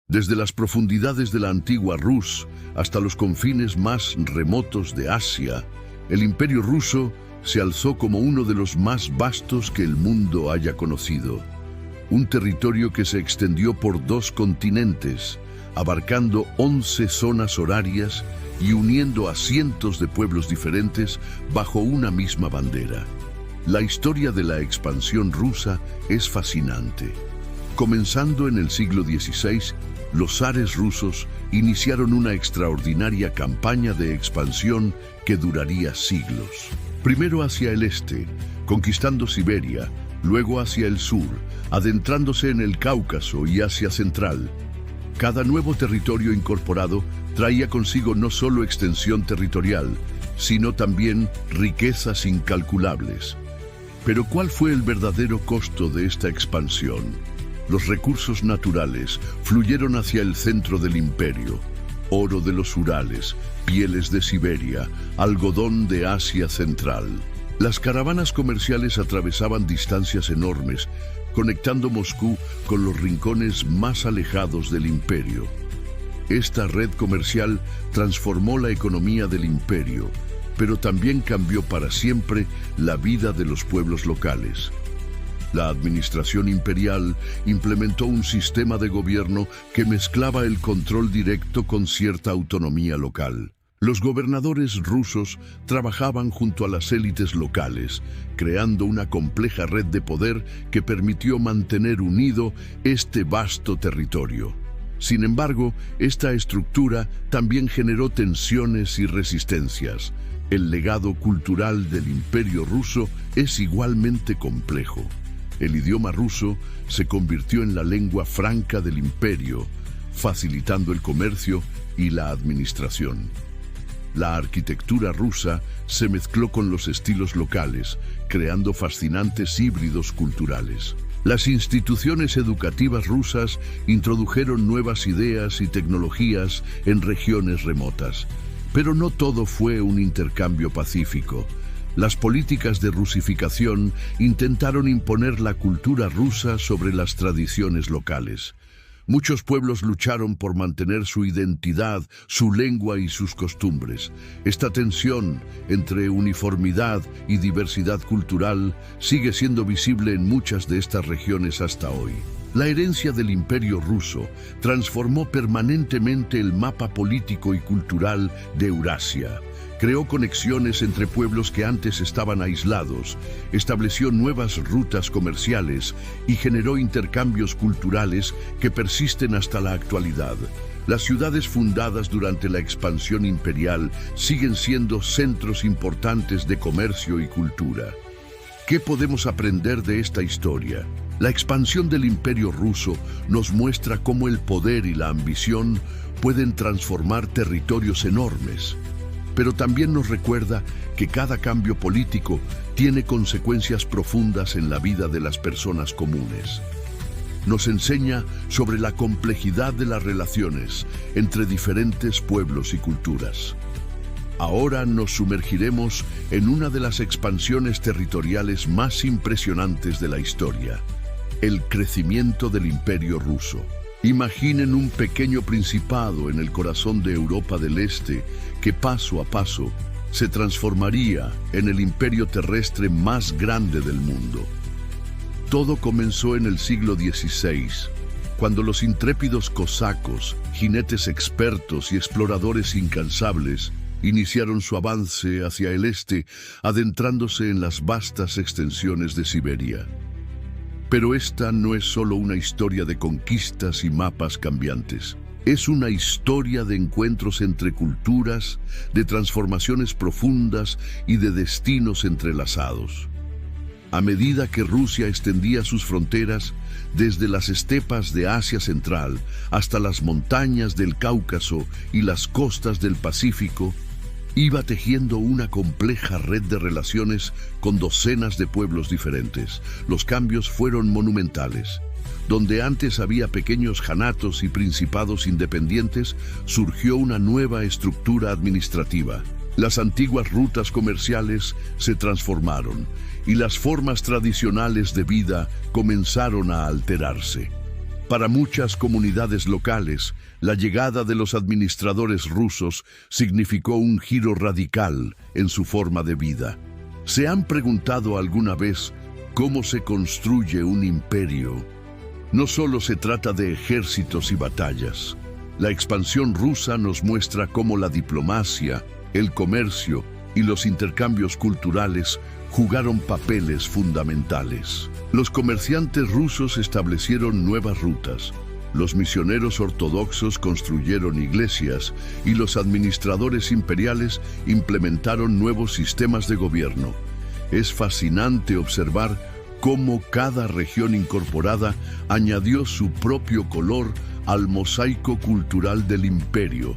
Desde las profundidades de la antigua Rus hasta los confines más remotos de Asia, el Imperio ruso se alzó como uno de los más vastos que el mundo haya conocido. Un territorio que se extendió por 2 continentes, abarcando 11 zonas horarias y uniendo a cientos de pueblos diferentes bajo una misma bandera. La historia de la expansión rusa es fascinante. Comenzando en el siglo XVI, los zares rusos iniciaron una extraordinaria campaña de expansión que duraría siglos. Primero hacia el este, conquistando Siberia, luego hacia el sur, adentrándose en el Cáucaso y Asia Central. Cada nuevo territorio incorporado traía consigo no solo extensión territorial, sino también riquezas incalculables. Pero ¿cuál fue el verdadero costo de esta expansión? Los recursos naturales fluyeron hacia el centro del imperio: oro de los Urales, pieles de Siberia, algodón de Asia Central. Las caravanas comerciales atravesaban distancias enormes, conectando Moscú con los rincones más alejados del imperio. Esta red comercial transformó la economía del imperio, pero también cambió para siempre la vida de los pueblos locales. La administración imperial implementó un sistema de gobierno que mezclaba el control directo con cierta autonomía local. Los gobernadores rusos trabajaban junto a las élites locales, creando una compleja red de poder que permitió mantener unido este vasto territorio. Sin embargo, esta estructura también generó tensiones y resistencias. El legado cultural del Imperio ruso es igualmente complejo. El idioma ruso se convirtió en la lengua franca del imperio, facilitando el comercio y la administración. La arquitectura rusa se mezcló con los estilos locales, creando fascinantes híbridos culturales. Las instituciones educativas rusas introdujeron nuevas ideas y tecnologías en regiones remotas. Pero no todo fue un intercambio pacífico. Las políticas de rusificación intentaron imponer la cultura rusa sobre las tradiciones locales. Muchos pueblos lucharon por mantener su identidad, su lengua y sus costumbres. Esta tensión entre uniformidad y diversidad cultural sigue siendo visible en muchas de estas regiones hasta hoy. La herencia del Imperio ruso transformó permanentemente el mapa político y cultural de Eurasia. Creó conexiones entre pueblos que antes estaban aislados, estableció nuevas rutas comerciales y generó intercambios culturales que persisten hasta la actualidad. Las ciudades fundadas durante la expansión imperial siguen siendo centros importantes de comercio y cultura. ¿Qué podemos aprender de esta historia? La expansión del Imperio ruso nos muestra cómo el poder y la ambición pueden transformar territorios enormes. Pero también nos recuerda que cada cambio político tiene consecuencias profundas en la vida de las personas comunes. Nos enseña sobre la complejidad de las relaciones entre diferentes pueblos y culturas. Ahora nos sumergiremos en una de las expansiones territoriales más impresionantes de la historia: el crecimiento del Imperio ruso. Imaginen un pequeño principado en el corazón de Europa del Este que paso a paso se transformaría en el imperio terrestre más grande del mundo. Todo comenzó en el siglo XVI, cuando los intrépidos cosacos, jinetes expertos y exploradores incansables iniciaron su avance hacia el este, adentrándose en las vastas extensiones de Siberia. Pero esta no es solo una historia de conquistas y mapas cambiantes. Es una historia de encuentros entre culturas, de transformaciones profundas y de destinos entrelazados. A medida que Rusia extendía sus fronteras, desde las estepas de Asia Central hasta las montañas del Cáucaso y las costas del Pacífico, iba tejiendo una compleja red de relaciones con docenas de pueblos diferentes. Los cambios fueron monumentales. Donde antes había pequeños janatos y principados independientes, surgió una nueva estructura administrativa. Las antiguas rutas comerciales se transformaron y las formas tradicionales de vida comenzaron a alterarse. Para muchas comunidades locales, la llegada de los administradores rusos significó un giro radical en su forma de vida. ¿Se han preguntado alguna vez cómo se construye un imperio? No solo se trata de ejércitos y batallas. La expansión rusa nos muestra cómo la diplomacia, el comercio y los intercambios culturales jugaron papeles fundamentales. Los comerciantes rusos establecieron nuevas rutas, los misioneros ortodoxos construyeron iglesias y los administradores imperiales implementaron nuevos sistemas de gobierno. Es fascinante observar cómo cada región incorporada añadió su propio color al mosaico cultural del imperio.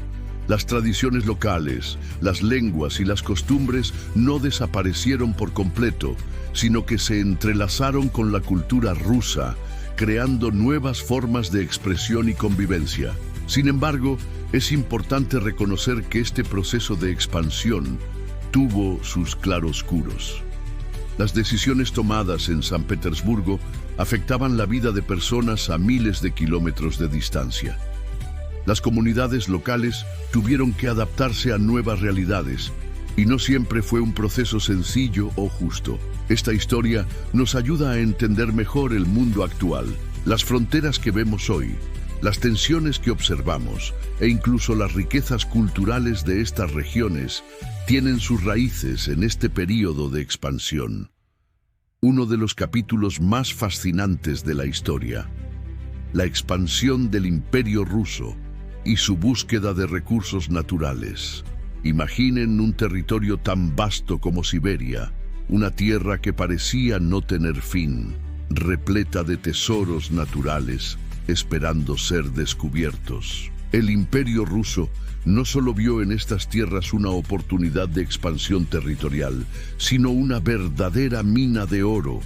Las tradiciones locales, las lenguas y las costumbres no desaparecieron por completo, sino que se entrelazaron con la cultura rusa, creando nuevas formas de expresión y convivencia. Sin embargo, es importante reconocer que este proceso de expansión tuvo sus claroscuros. Las decisiones tomadas en San Petersburgo afectaban la vida de personas a miles de kilómetros de distancia. Las comunidades locales tuvieron que adaptarse a nuevas realidades, y no siempre fue un proceso sencillo o justo. Esta historia nos ayuda a entender mejor el mundo actual, las fronteras que vemos hoy, las tensiones que observamos e incluso las riquezas culturales de estas regiones tienen sus raíces en este período de expansión. Uno de los capítulos más fascinantes de la historia, la expansión del Imperio Ruso y su búsqueda de recursos naturales. Imaginen un territorio tan vasto como Siberia, una tierra que parecía no tener fin, repleta de tesoros naturales, esperando ser descubiertos. El Imperio Ruso no solo vio en estas tierras una oportunidad de expansión territorial, sino una verdadera mina de oro.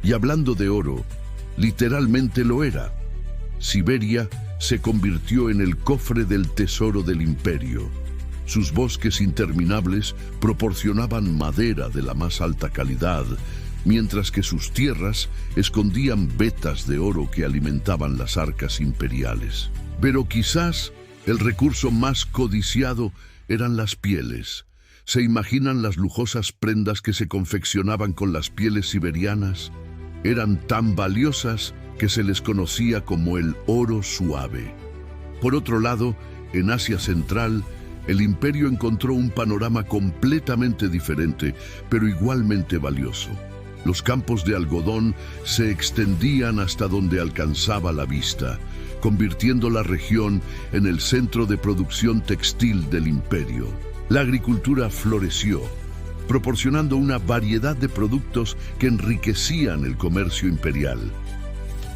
Y hablando de oro, literalmente lo era. Siberia se convirtió en el cofre del tesoro del imperio. Sus bosques interminables proporcionaban madera de la más alta calidad, mientras que sus tierras escondían vetas de oro que alimentaban las arcas imperiales. Pero quizás el recurso más codiciado eran las pieles. ¿Se imaginan las lujosas prendas que se confeccionaban con las pieles siberianas? Eran tan valiosas que se les conocía como el oro suave. Por otro lado, en Asia Central, el imperio encontró un panorama completamente diferente, pero igualmente valioso. Los campos de algodón se extendían hasta donde alcanzaba la vista, convirtiendo la región en el centro de producción textil del imperio. La agricultura floreció, proporcionando una variedad de productos que enriquecían el comercio imperial.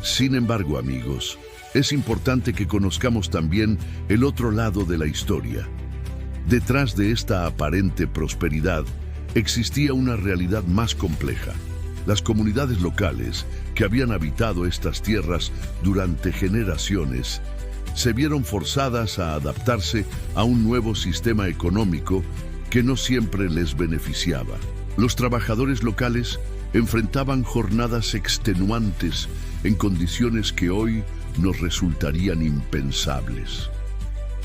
Sin embargo, amigos, es importante que conozcamos también el otro lado de la historia. Detrás de esta aparente prosperidad existía una realidad más compleja. Las comunidades locales que habían habitado estas tierras durante generaciones se vieron forzadas a adaptarse a un nuevo sistema económico que no siempre les beneficiaba. Los trabajadores locales enfrentaban jornadas extenuantes en condiciones que hoy nos resultarían impensables.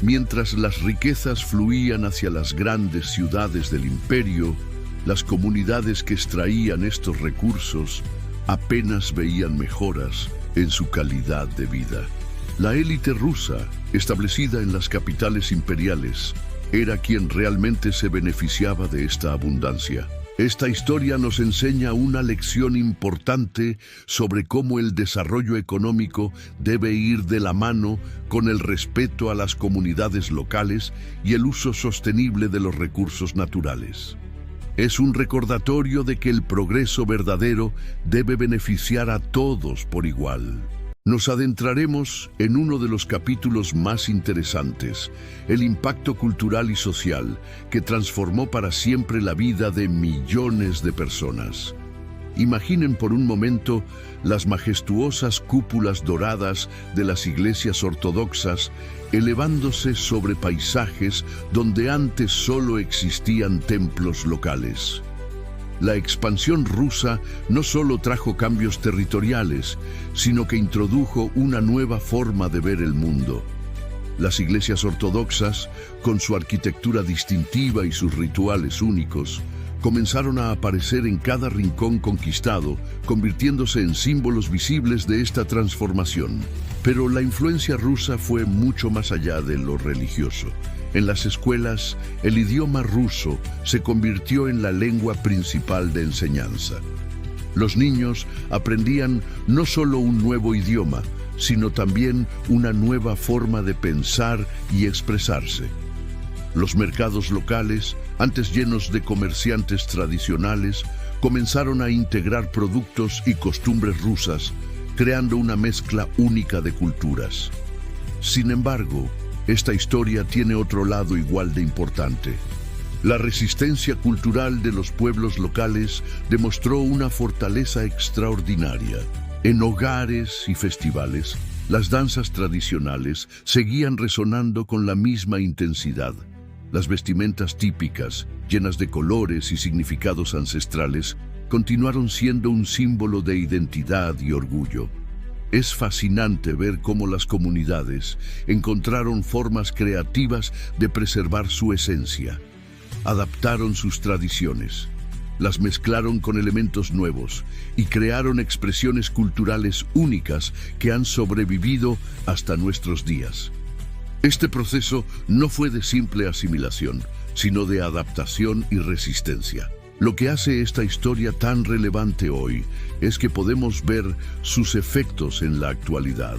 Mientras las riquezas fluían hacia las grandes ciudades del imperio, las comunidades que extraían estos recursos apenas veían mejoras en su calidad de vida. La élite rusa, establecida en las capitales imperiales, era quien realmente se beneficiaba de esta abundancia. Esta historia nos enseña una lección importante sobre cómo el desarrollo económico debe ir de la mano con el respeto a las comunidades locales y el uso sostenible de los recursos naturales. Es un recordatorio de que el progreso verdadero debe beneficiar a todos por igual. Nos adentraremos en uno de los capítulos más interesantes, el impacto cultural y social que transformó para siempre la vida de millones de personas. Imaginen por un momento las majestuosas cúpulas doradas de las iglesias ortodoxas elevándose sobre paisajes donde antes solo existían templos locales. La expansión rusa no solo trajo cambios territoriales, sino que introdujo una nueva forma de ver el mundo. Las iglesias ortodoxas, con su arquitectura distintiva y sus rituales únicos, comenzaron a aparecer en cada rincón conquistado, convirtiéndose en símbolos visibles de esta transformación. Pero la influencia rusa fue mucho más allá de lo religioso. En las escuelas, el idioma ruso se convirtió en la lengua principal de enseñanza. Los niños aprendían no solo un nuevo idioma, sino también una nueva forma de pensar y expresarse. Los mercados locales, antes llenos de comerciantes tradicionales, comenzaron a integrar productos y costumbres rusas, creando una mezcla única de culturas. Sin embargo, esta historia tiene otro lado igual de importante. La resistencia cultural de los pueblos locales demostró una fortaleza extraordinaria. En hogares y festivales, las danzas tradicionales seguían resonando con la misma intensidad. Las vestimentas típicas, llenas de colores y significados ancestrales, continuaron siendo un símbolo de identidad y orgullo. Es fascinante ver cómo las comunidades encontraron formas creativas de preservar su esencia. Adaptaron sus tradiciones, las mezclaron con elementos nuevos y crearon expresiones culturales únicas que han sobrevivido hasta nuestros días. Este proceso no fue de simple asimilación, sino de adaptación y resistencia. Lo que hace esta historia tan relevante hoy es que podemos ver sus efectos en la actualidad.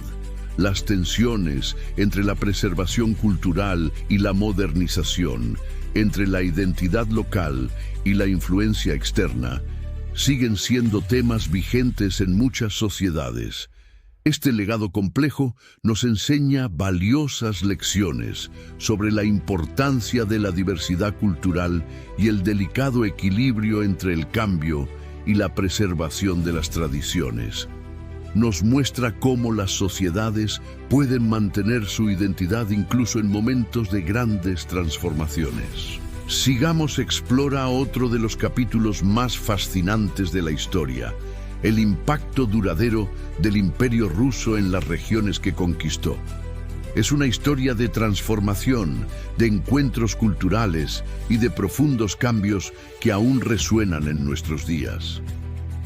Las tensiones entre la preservación cultural y la modernización, entre la identidad local y la influencia externa, siguen siendo temas vigentes en muchas sociedades. Este legado complejo nos enseña valiosas lecciones sobre la importancia de la diversidad cultural y el delicado equilibrio entre el cambio y la preservación de las tradiciones. Nos muestra cómo las sociedades pueden mantener su identidad incluso en momentos de grandes transformaciones. Sigamos explora otro de los capítulos más fascinantes de la historia: el impacto duradero del Imperio Ruso en las regiones que conquistó. Es una historia de transformación, de encuentros culturales y de profundos cambios que aún resuenan en nuestros días.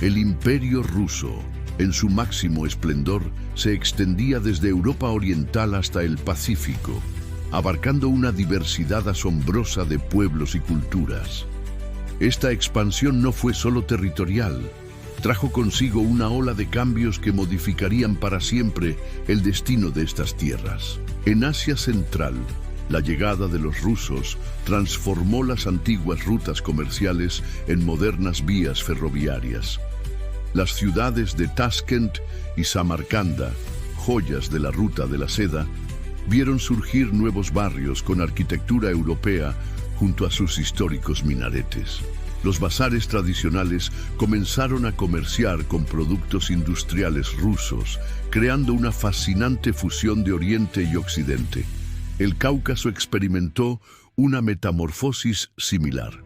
El Imperio Ruso, en su máximo esplendor, se extendía desde Europa Oriental hasta el Pacífico, abarcando una diversidad asombrosa de pueblos y culturas. Esta expansión no fue solo territorial, trajo consigo una ola de cambios que modificarían para siempre el destino de estas tierras. En Asia Central, la llegada de los rusos transformó las antiguas rutas comerciales en modernas vías ferroviarias. Las ciudades de Tashkent y Samarcanda, joyas de la ruta de la seda, vieron surgir nuevos barrios con arquitectura europea junto a sus históricos minaretes. Los bazares tradicionales comenzaron a comerciar con productos industriales rusos, creando una fascinante fusión de Oriente y Occidente. El Cáucaso experimentó una metamorfosis similar.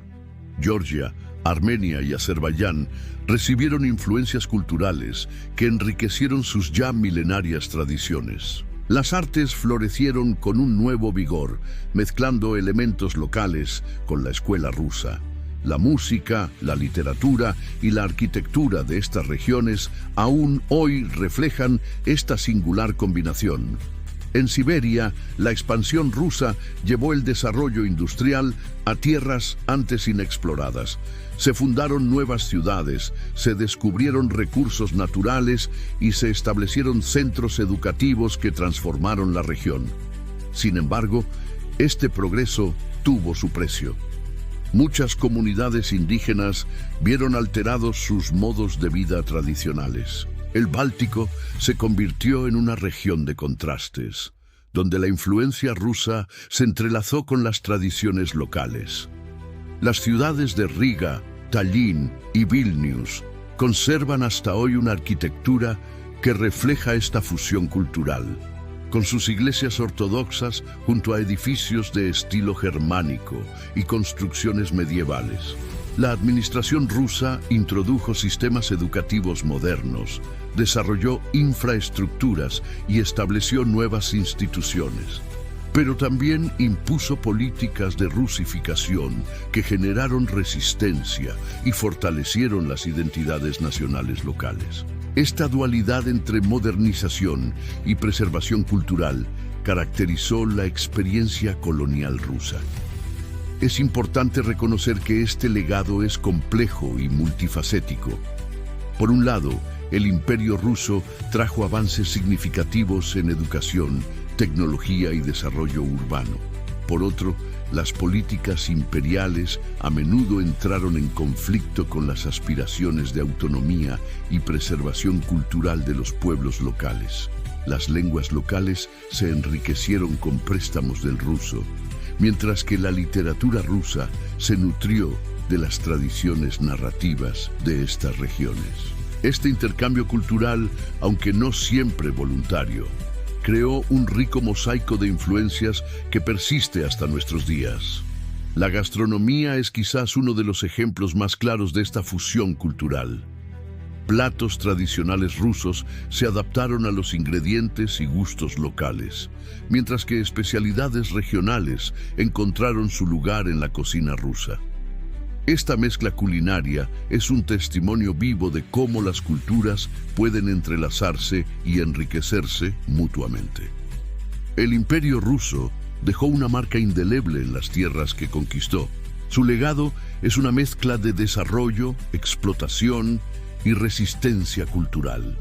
Georgia, Armenia y Azerbaiyán recibieron influencias culturales que enriquecieron sus ya milenarias tradiciones. Las artes florecieron con un nuevo vigor, mezclando elementos locales con la escuela rusa. La música, la literatura y la arquitectura de estas regiones aún hoy reflejan esta singular combinación. En Siberia, la expansión rusa llevó el desarrollo industrial a tierras antes inexploradas. Se fundaron nuevas ciudades, se descubrieron recursos naturales y se establecieron centros educativos que transformaron la región. Sin embargo, este progreso tuvo su precio. Muchas comunidades indígenas vieron alterados sus modos de vida tradicionales. El Báltico se convirtió en una región de contrastes, donde la influencia rusa se entrelazó con las tradiciones locales. Las ciudades de Riga, Tallinn y Vilnius conservan hasta hoy una arquitectura que refleja esta fusión cultural, con sus iglesias ortodoxas junto a edificios de estilo germánico y construcciones medievales. La administración rusa introdujo sistemas educativos modernos, desarrolló infraestructuras y estableció nuevas instituciones. Pero también impuso políticas de rusificación que generaron resistencia y fortalecieron las identidades nacionales locales. Esta dualidad entre modernización y preservación cultural caracterizó la experiencia colonial rusa. Es importante reconocer que este legado es complejo y multifacético. Por un lado, el Imperio ruso trajo avances significativos en educación, tecnología y desarrollo urbano. Por otro, las políticas imperiales a menudo entraron en conflicto con las aspiraciones de autonomía y preservación cultural de los pueblos locales. Las lenguas locales se enriquecieron con préstamos del ruso, mientras que la literatura rusa se nutrió de las tradiciones narrativas de estas regiones. Este intercambio cultural, aunque no siempre voluntario, creó un rico mosaico de influencias que persiste hasta nuestros días. La gastronomía es quizás uno de los ejemplos más claros de esta fusión cultural. Platos tradicionales rusos se adaptaron a los ingredientes y gustos locales, mientras que especialidades regionales encontraron su lugar en la cocina rusa. Esta mezcla culinaria es un testimonio vivo de cómo las culturas pueden entrelazarse y enriquecerse mutuamente. El Imperio ruso dejó una marca indeleble en las tierras que conquistó. Su legado es una mezcla de desarrollo, explotación y resistencia cultural.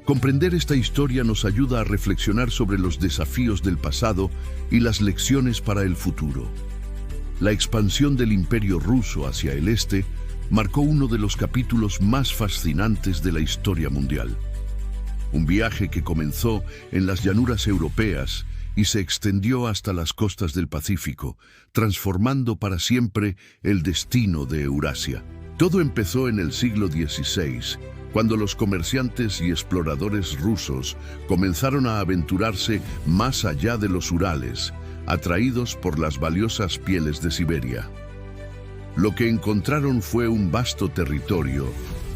Comprender esta historia nos ayuda a reflexionar sobre los desafíos del pasado y las lecciones para el futuro. La expansión del Imperio ruso hacia el este marcó uno de los capítulos más fascinantes de la historia mundial. Un viaje que comenzó en las llanuras europeas y se extendió hasta las costas del Pacífico, transformando para siempre el destino de Eurasia. Todo empezó en el siglo XVI, cuando los comerciantes y exploradores rusos comenzaron a aventurarse más allá de los Urales, atraídos por las valiosas pieles de Siberia. Lo que encontraron fue un vasto territorio,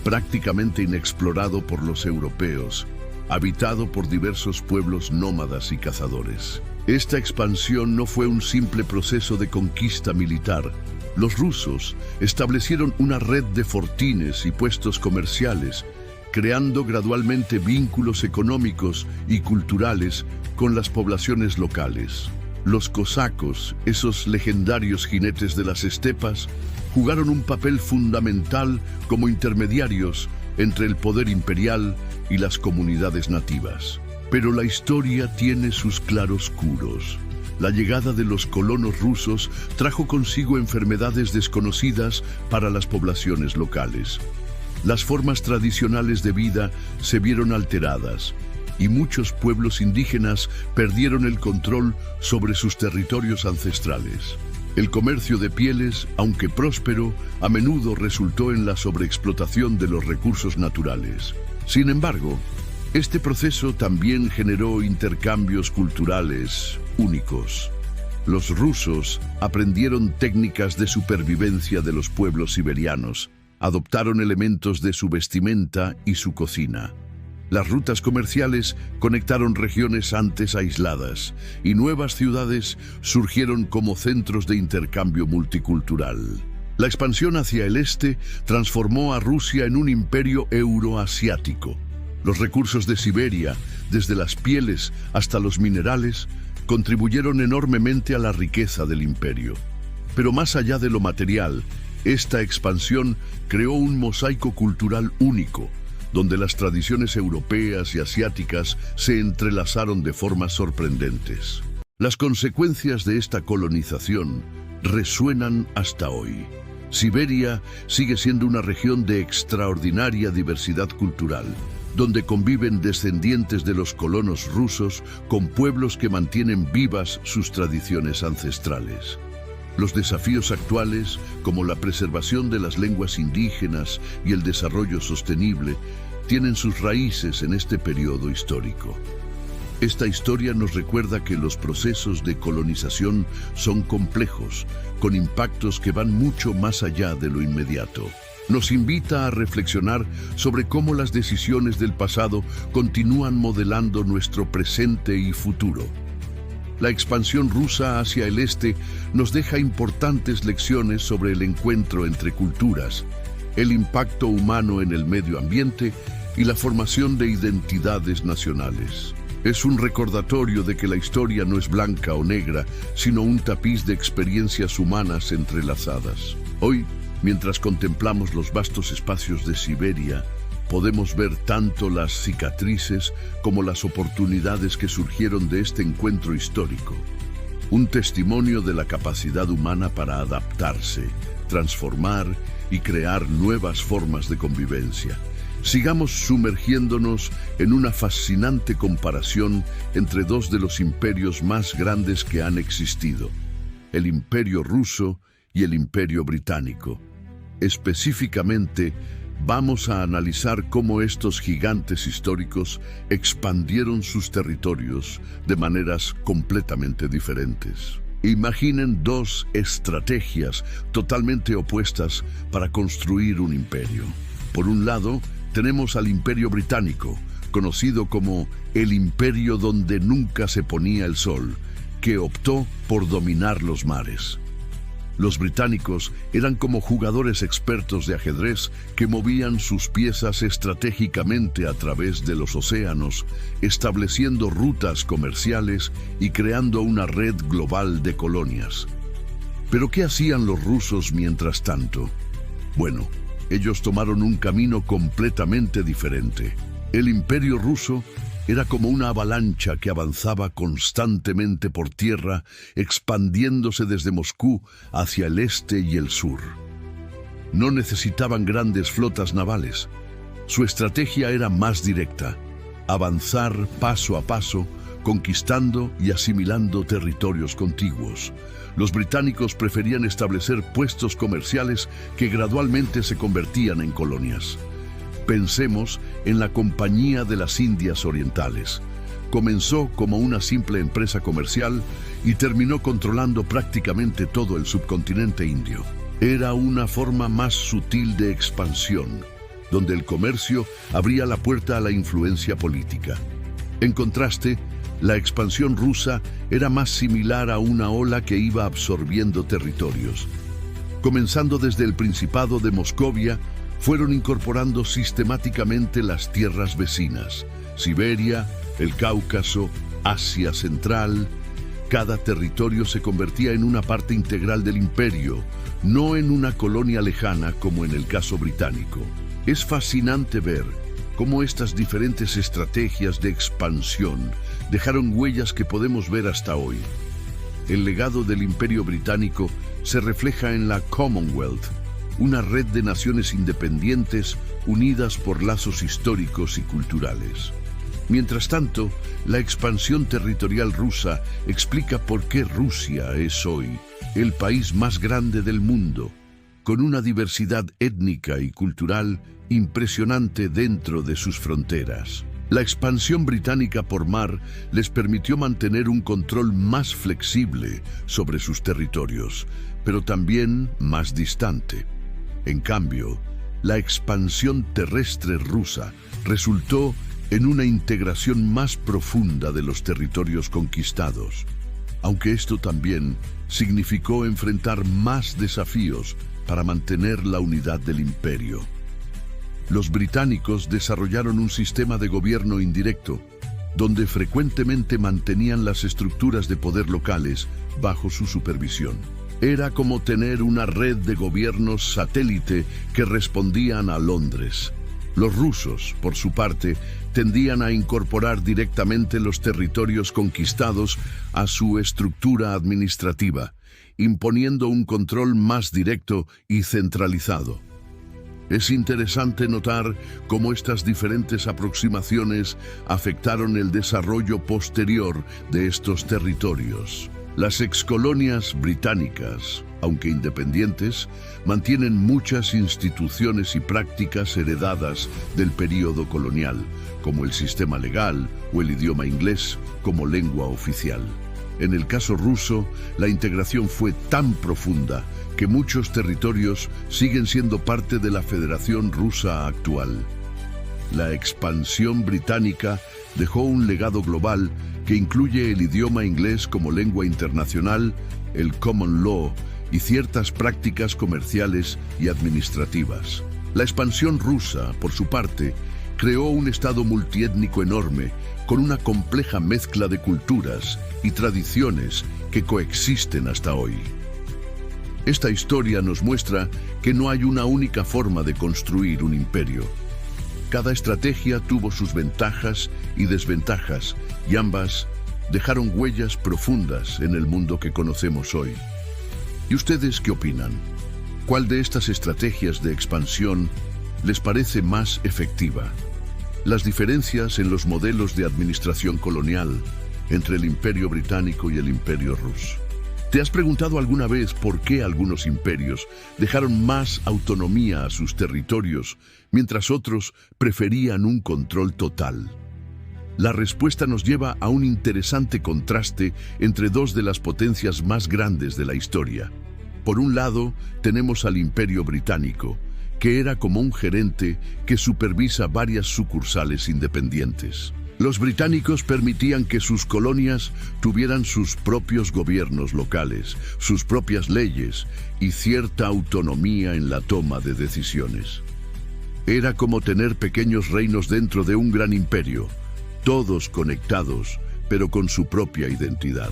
prácticamente inexplorado por los europeos, habitado por diversos pueblos nómadas y cazadores. Esta expansión no fue un simple proceso de conquista militar. Los rusos establecieron una red de fortines y puestos comerciales, creando gradualmente vínculos económicos y culturales con las poblaciones locales. Los cosacos, esos legendarios jinetes de las estepas, jugaron un papel fundamental como intermediarios entre el poder imperial y las comunidades nativas. Pero la historia tiene sus claroscuros. La llegada de los colonos rusos trajo consigo enfermedades desconocidas para las poblaciones locales. Las formas tradicionales de vida se vieron alteradas y muchos pueblos indígenas perdieron el control sobre sus territorios ancestrales. El comercio de pieles, aunque próspero, a menudo resultó en la sobreexplotación de los recursos naturales. Sin embargo, este proceso también generó intercambios culturales únicos. Los rusos aprendieron técnicas de supervivencia de los pueblos siberianos, adoptaron elementos de su vestimenta y su cocina. Las rutas comerciales conectaron regiones antes aisladas y nuevas ciudades surgieron como centros de intercambio multicultural. La expansión hacia el este transformó a Rusia en un imperio euroasiático. Los recursos de Siberia, desde las pieles hasta los minerales, contribuyeron enormemente a la riqueza del imperio. Pero más allá de lo material, esta expansión creó un mosaico cultural único, donde las tradiciones europeas y asiáticas se entrelazaron de formas sorprendentes. Las consecuencias de esta colonización resuenan hasta hoy. Siberia sigue siendo una región de extraordinaria diversidad cultural, donde conviven descendientes de los colonos rusos con pueblos que mantienen vivas sus tradiciones ancestrales. Los desafíos actuales, como la preservación de las lenguas indígenas y el desarrollo sostenible, tienen sus raíces en este periodo histórico. Esta historia nos recuerda que los procesos de colonización son complejos, con impactos que van mucho más allá de lo inmediato. Nos invita a reflexionar sobre cómo las decisiones del pasado continúan modelando nuestro presente y futuro. La expansión rusa hacia el este nos deja importantes lecciones sobre el encuentro entre culturas, el impacto humano en el medio ambiente y la formación de identidades nacionales. Es un recordatorio de que la historia no es blanca o negra, sino un tapiz de experiencias humanas entrelazadas. Hoy, mientras contemplamos los vastos espacios de Siberia, podemos ver tanto las cicatrices como las oportunidades que surgieron de este encuentro histórico. Un testimonio de la capacidad humana para adaptarse, transformar y crear nuevas formas de convivencia. Sigamos sumergiéndonos en una fascinante comparación entre dos de los imperios más grandes que han existido, el Imperio Ruso y el Imperio Británico. Específicamente, vamos a analizar cómo estos gigantes históricos expandieron sus territorios de maneras completamente diferentes. Imaginen dos estrategias totalmente opuestas para construir un imperio. Por un lado, tenemos al Imperio Británico, conocido como el imperio donde nunca se ponía el sol, que optó por dominar los mares. Los británicos eran como jugadores expertos de ajedrez que movían sus piezas estratégicamente a través de los océanos, estableciendo rutas comerciales y creando una red global de colonias. ¿Pero qué hacían los rusos mientras tanto? Bueno, ellos tomaron un camino completamente diferente. El Imperio Ruso era como una avalancha que avanzaba constantemente por tierra, expandiéndose desde Moscú hacia el este y el sur. No necesitaban grandes flotas navales. Su estrategia era más directa: avanzar paso a paso, conquistando y asimilando territorios contiguos. Los británicos preferían establecer puestos comerciales que gradualmente se convertían en colonias. Pensemos en la Compañía de las Indias Orientales. Comenzó como una simple empresa comercial y terminó controlando prácticamente todo el subcontinente indio. Era una forma más sutil de expansión, donde el comercio abría la puerta a la influencia política. En contraste, la expansión rusa era más similar a una ola que iba absorbiendo territorios. Comenzando desde el Principado de Moscovia, fueron incorporando sistemáticamente las tierras vecinas: Siberia, el Cáucaso, Asia Central. Cada territorio se convertía en una parte integral del imperio, no en una colonia lejana como en el caso británico. Es fascinante ver cómo estas diferentes estrategias de expansión dejaron huellas que podemos ver hasta hoy. El legado del Imperio Británico se refleja en la Commonwealth, una red de naciones independientes unidas por lazos históricos y culturales. Mientras tanto, la expansión territorial rusa explica por qué Rusia es hoy el país más grande del mundo, con una diversidad étnica y cultural impresionante dentro de sus fronteras. La expansión británica por mar les permitió mantener un control más flexible sobre sus territorios, pero también más distante. En cambio, la expansión terrestre rusa resultó en una integración más profunda de los territorios conquistados, aunque esto también significó enfrentar más desafíos para mantener la unidad del imperio. Los británicos desarrollaron un sistema de gobierno indirecto, donde frecuentemente mantenían las estructuras de poder locales bajo su supervisión. Era como tener una red de gobiernos satélite que respondían a Londres. Los rusos, por su parte, tendían a incorporar directamente los territorios conquistados a su estructura administrativa, imponiendo un control más directo y centralizado. Es interesante notar cómo estas diferentes aproximaciones afectaron el desarrollo posterior de estos territorios. Las excolonias británicas, aunque independientes, mantienen muchas instituciones y prácticas heredadas del período colonial, como el sistema legal o el idioma inglés como lengua oficial. En el caso ruso, la integración fue tan profunda que muchos territorios siguen siendo parte de la Federación Rusa actual. La expansión británica dejó un legado global que incluye el idioma inglés como lengua internacional, el common law y ciertas prácticas comerciales y administrativas. La expansión rusa, por su parte, creó un estado multiétnico enorme con una compleja mezcla de culturas y tradiciones que coexisten hasta hoy. Esta historia nos muestra que no hay una única forma de construir un imperio. Cada estrategia tuvo sus ventajas y desventajas, y ambas dejaron huellas profundas en el mundo que conocemos hoy. ¿Y ustedes qué opinan? ¿Cuál de estas estrategias de expansión les parece más efectiva? Las diferencias en los modelos de administración colonial entre el Imperio Británico y el Imperio Ruso. ¿Te has preguntado alguna vez por qué algunos imperios dejaron más autonomía a sus territorios, mientras otros preferían un control total? La respuesta nos lleva a un interesante contraste entre dos de las potencias más grandes de la historia. Por un lado, tenemos al Imperio Británico, que era como un gerente que supervisa varias sucursales independientes. Los británicos permitían que sus colonias tuvieran sus propios gobiernos locales, sus propias leyes y cierta autonomía en la toma de decisiones. Era como tener pequeños reinos dentro de un gran imperio, todos conectados, pero con su propia identidad.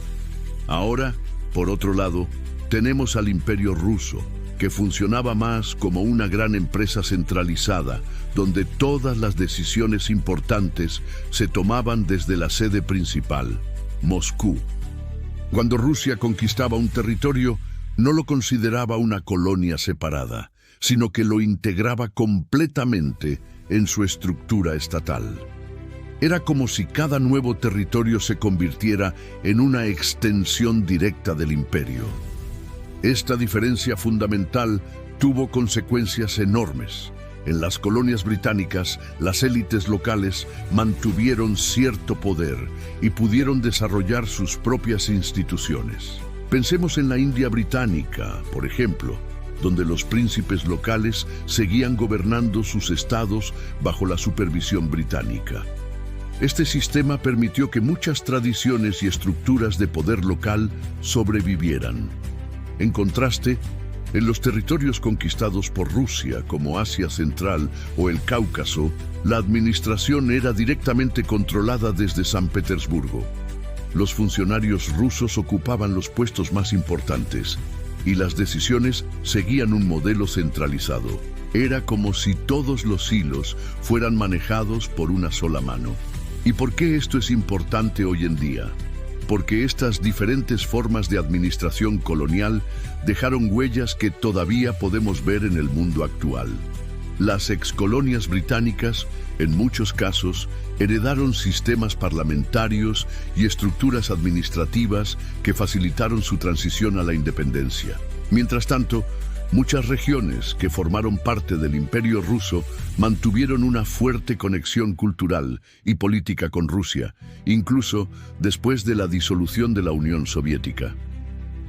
Ahora, por otro lado, tenemos al Imperio Ruso, que funcionaba más como una gran empresa centralizada, donde todas las decisiones importantes se tomaban desde la sede principal, Moscú. Cuando Rusia conquistaba un territorio, no lo consideraba una colonia separada, sino que lo integraba completamente en su estructura estatal. Era como si cada nuevo territorio se convirtiera en una extensión directa del imperio. Esta diferencia fundamental tuvo consecuencias enormes. En las colonias británicas, las élites locales mantuvieron cierto poder y pudieron desarrollar sus propias instituciones. Pensemos en la India británica, por ejemplo, donde los príncipes locales seguían gobernando sus estados bajo la supervisión británica. Este sistema permitió que muchas tradiciones y estructuras de poder local sobrevivieran. En contraste, en los territorios conquistados por Rusia, como Asia Central o el Cáucaso, la administración era directamente controlada desde San Petersburgo. Los funcionarios rusos ocupaban los puestos más importantes y las decisiones seguían un modelo centralizado. Era como si todos los hilos fueran manejados por una sola mano. ¿Y por qué esto es importante hoy en día? Porque estas diferentes formas de administración colonial dejaron huellas que todavía podemos ver en el mundo actual. Las excolonias británicas, en muchos casos, heredaron sistemas parlamentarios y estructuras administrativas que facilitaron su transición a la independencia. Mientras tanto, muchas regiones que formaron parte del Imperio Ruso mantuvieron una fuerte conexión cultural y política con Rusia, incluso después de la disolución de la Unión Soviética.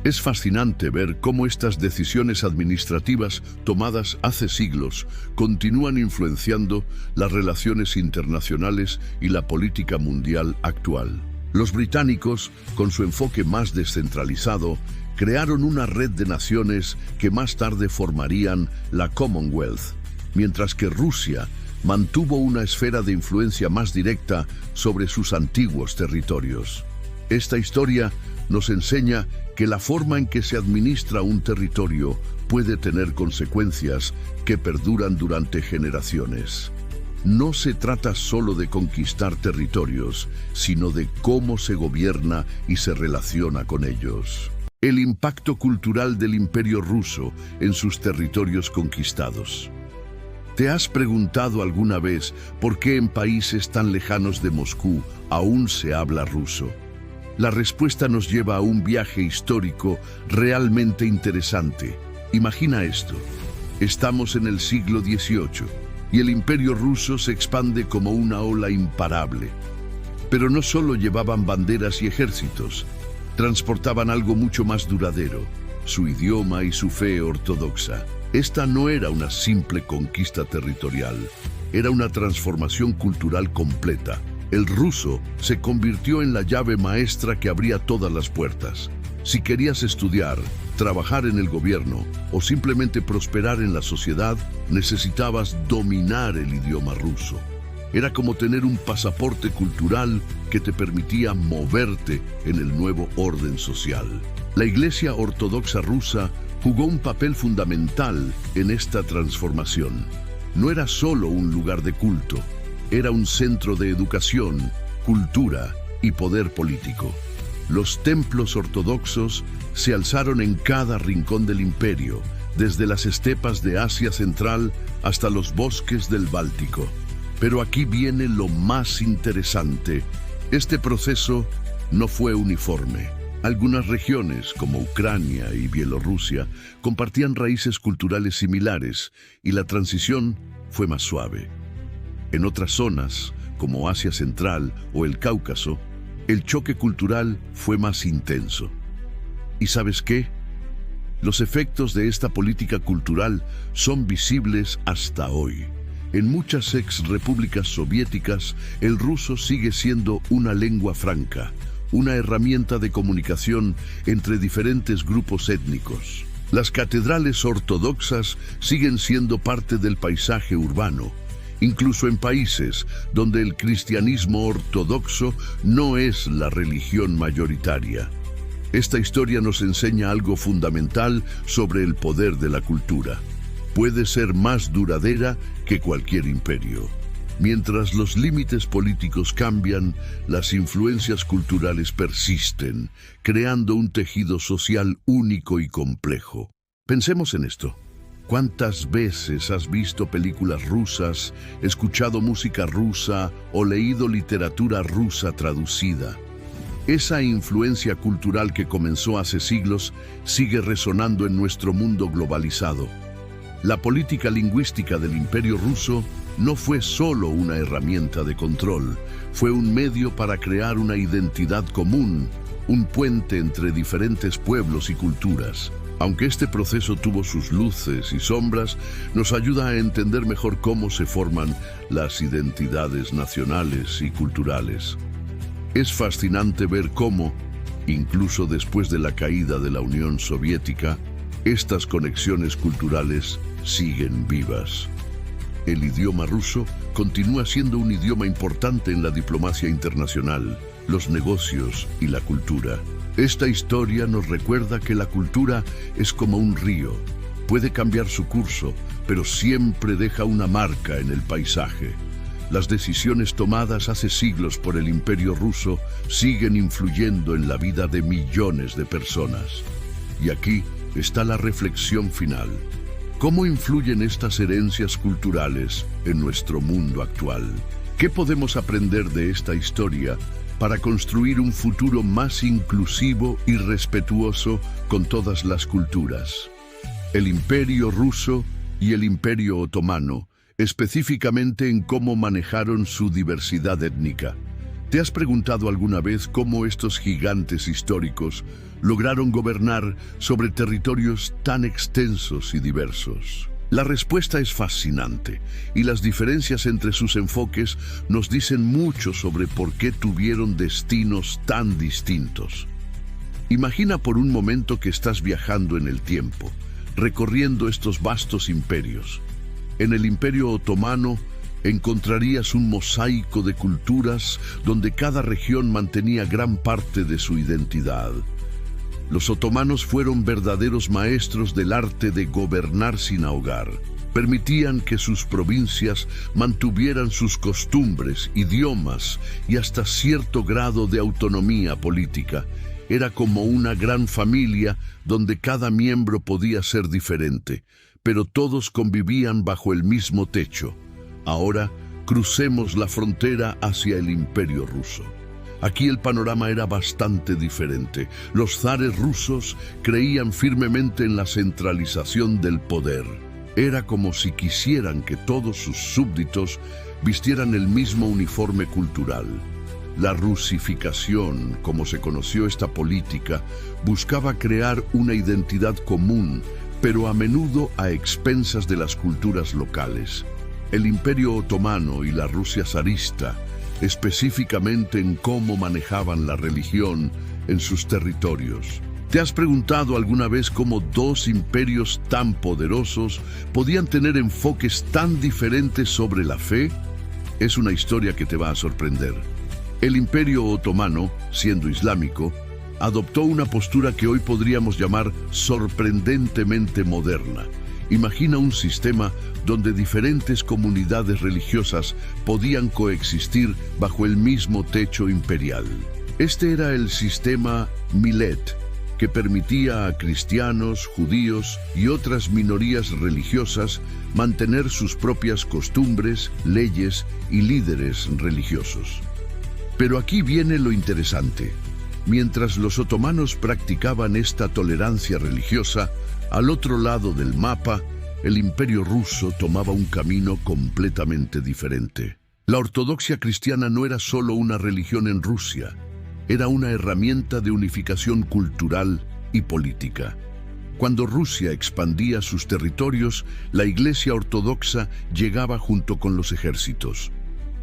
Es fascinante ver cómo estas decisiones administrativas tomadas hace siglos continúan influenciando las relaciones internacionales y la política mundial actual. Los británicos, con su enfoque más descentralizado, crearon una red de naciones que más tarde formarían la Commonwealth, mientras que Rusia mantuvo una esfera de influencia más directa sobre sus antiguos territorios. Esta historia nos enseña que la forma en que se administra un territorio puede tener consecuencias que perduran durante generaciones. No se trata solo de conquistar territorios, sino de cómo se gobierna y se relaciona con ellos. El impacto cultural del Imperio Ruso en sus territorios conquistados. ¿Te has preguntado alguna vez por qué en países tan lejanos de Moscú aún se habla ruso? La respuesta nos lleva a un viaje histórico realmente interesante. Imagina esto. Estamos en el siglo XVIII y el Imperio ruso se expande como una ola imparable. Pero no solo llevaban banderas y ejércitos, transportaban algo mucho más duradero, su idioma y su fe ortodoxa. Esta no era una simple conquista territorial, era una transformación cultural completa. El ruso se convirtió en la llave maestra que abría todas las puertas. Si querías estudiar, trabajar en el gobierno o simplemente prosperar en la sociedad, necesitabas dominar el idioma ruso. Era como tener un pasaporte cultural que te permitía moverte en el nuevo orden social. La Iglesia Ortodoxa rusa jugó un papel fundamental en esta transformación. No era solo un lugar de culto, era un centro de educación, cultura y poder político. Los templos ortodoxos se alzaron en cada rincón del imperio, desde las estepas de Asia Central hasta los bosques del Báltico. Pero aquí viene lo más interesante. Este proceso no fue uniforme. Algunas regiones, como Ucrania y Bielorrusia, compartían raíces culturales similares y la transición fue más suave. En otras zonas, como Asia Central o el Cáucaso, el choque cultural fue más intenso. ¿Y sabes qué? Los efectos de esta política cultural son visibles hasta hoy. En muchas ex-repúblicas soviéticas, el ruso sigue siendo una lengua franca, una herramienta de comunicación entre diferentes grupos étnicos. Las catedrales ortodoxas siguen siendo parte del paisaje urbano, incluso en países donde el cristianismo ortodoxo no es la religión mayoritaria. Esta historia nos enseña algo fundamental sobre el poder de la cultura. Puede ser más duradera que cualquier imperio. Mientras los límites políticos cambian, las influencias culturales persisten, creando un tejido social único y complejo. Pensemos en esto. ¿Cuántas veces has visto películas rusas, escuchado música rusa o leído literatura rusa traducida? Esa influencia cultural que comenzó hace siglos sigue resonando en nuestro mundo globalizado. La política lingüística del Imperio ruso no fue solo una herramienta de control, fue un medio para crear una identidad común, un puente entre diferentes pueblos y culturas. Aunque este proceso tuvo sus luces y sombras, nos ayuda a entender mejor cómo se forman las identidades nacionales y culturales. Es fascinante ver cómo, incluso después de la caída de la Unión Soviética, estas conexiones culturales siguen vivas. El idioma ruso continúa siendo un idioma importante en la diplomacia internacional, los negocios y la cultura. Esta historia nos recuerda que la cultura es como un río. Puede cambiar su curso, pero siempre deja una marca en el paisaje. Las decisiones tomadas hace siglos por el Imperio ruso siguen influyendo en la vida de millones de personas. Y aquí está la reflexión final. ¿Cómo influyen estas herencias culturales en nuestro mundo actual? ¿Qué podemos aprender de esta historia para construir un futuro más inclusivo y respetuoso con todas las culturas? El Imperio ruso y el Imperio otomano, específicamente en cómo manejaron su diversidad étnica. ¿Te has preguntado alguna vez cómo estos gigantes históricos lograron gobernar sobre territorios tan extensos y diversos? La respuesta es fascinante, y las diferencias entre sus enfoques nos dicen mucho sobre por qué tuvieron destinos tan distintos. Imagina por un momento que estás viajando en el tiempo, recorriendo estos vastos imperios. En el Imperio otomano encontrarías un mosaico de culturas donde cada región mantenía gran parte de su identidad. Los otomanos fueron verdaderos maestros del arte de gobernar sin ahogar. Permitían que sus provincias mantuvieran sus costumbres, idiomas y hasta cierto grado de autonomía política. Era como una gran familia donde cada miembro podía ser diferente, pero todos convivían bajo el mismo techo. Ahora, crucemos la frontera hacia el Imperio ruso. Aquí el panorama era bastante diferente. Los zares rusos creían firmemente en la centralización del poder. Era como si quisieran que todos sus súbditos vistieran el mismo uniforme cultural. La rusificación, como se conoció esta política, buscaba crear una identidad común, pero a menudo a expensas de las culturas locales. El Imperio Otomano y la Rusia zarista, específicamente en cómo manejaban la religión en sus territorios. ¿Te has preguntado alguna vez cómo dos imperios tan poderosos podían tener enfoques tan diferentes sobre la fe? Es una historia que te va a sorprender. El Imperio Otomano, siendo islámico, adoptó una postura que hoy podríamos llamar sorprendentemente moderna. Imagina un sistema donde diferentes comunidades religiosas podían coexistir bajo el mismo techo imperial. Este era el sistema Millet, que permitía a cristianos, judíos y otras minorías religiosas mantener sus propias costumbres, leyes y líderes religiosos. Pero aquí viene lo interesante. Mientras los otomanos practicaban esta tolerancia religiosa, al otro lado del mapa, el Imperio ruso tomaba un camino completamente diferente. La ortodoxia cristiana no era solo una religión en Rusia, era una herramienta de unificación cultural y política. Cuando Rusia expandía sus territorios, la Iglesia ortodoxa llegaba junto con los ejércitos.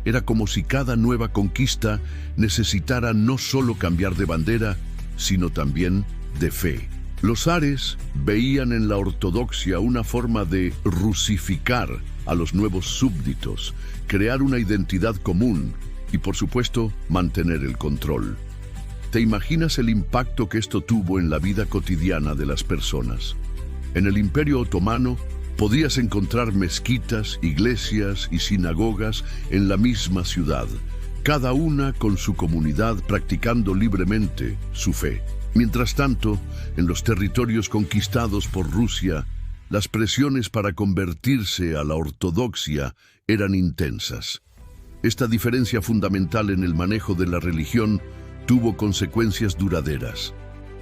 Era como si cada nueva conquista necesitara no solo cambiar de bandera, sino también de fe. Los zares veían en la ortodoxia una forma de rusificar a los nuevos súbditos, crear una identidad común y, por supuesto, mantener el control. ¿Te imaginas el impacto que esto tuvo en la vida cotidiana de las personas? En el Imperio Otomano podías encontrar mezquitas, iglesias y sinagogas en la misma ciudad, cada una con su comunidad practicando libremente su fe. Mientras tanto, en los territorios conquistados por Rusia, las presiones para convertirse a la ortodoxia eran intensas. Esta diferencia fundamental en el manejo de la religión tuvo consecuencias duraderas.